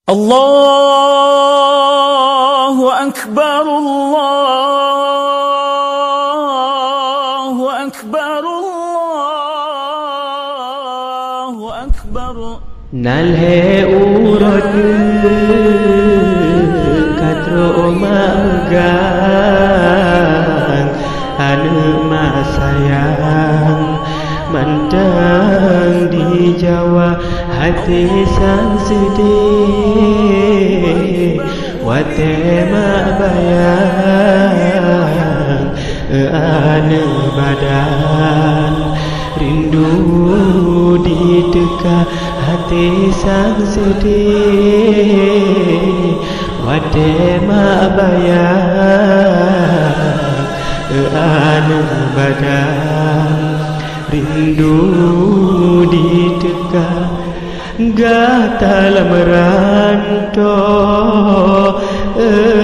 الله أكبر الله أكبر الله أكبر Nalhe urut katro magang anu masayang mandang di Jawa hati sang sedih wate bayang ane badan rindu di dekat hati sang sedih wate bayang ane badan rindu di dekat gatal merantau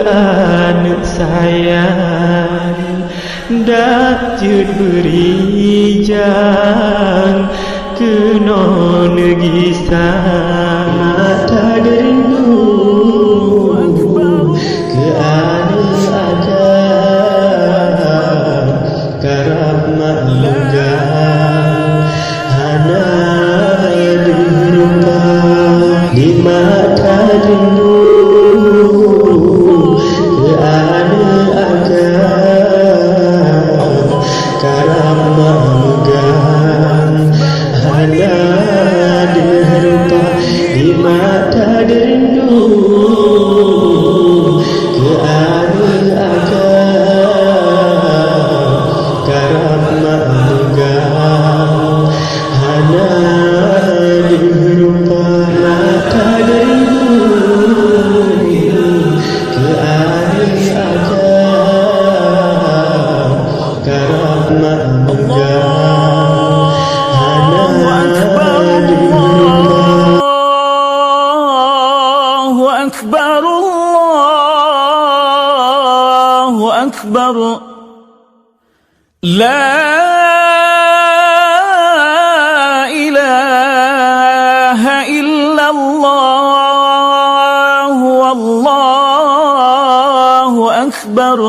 ane sayang dak jud berijang kenon gisah mata rindu ke ane akan karab malugang hana dirupa di mata rindu ke ane akan karab malugang hana dirupa di mata rindu ke ane akan karab malugang hana dirupa mata rindu ke ane akan karab malugang hana dirupa الله أكبر الله أكبر لا إله إلا الله والله أكبر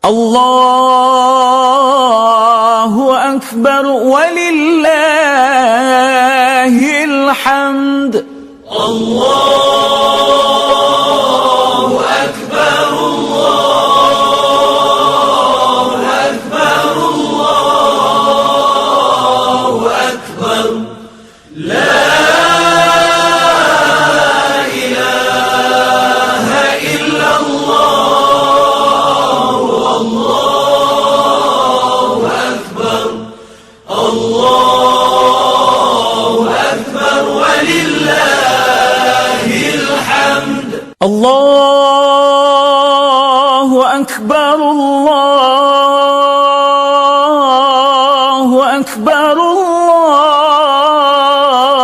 الله أكبر ولله الحمد الله أكبر الله أكبر الله أكبر لا إله إلا الله والله أكبر الله أكبر ولله الحمد الله أكبر الله أكبر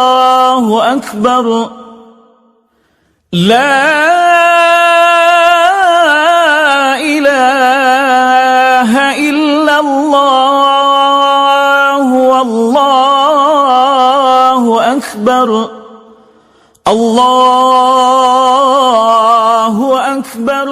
الله أكبر لا إله إلا الله والله أكبر الله أكبر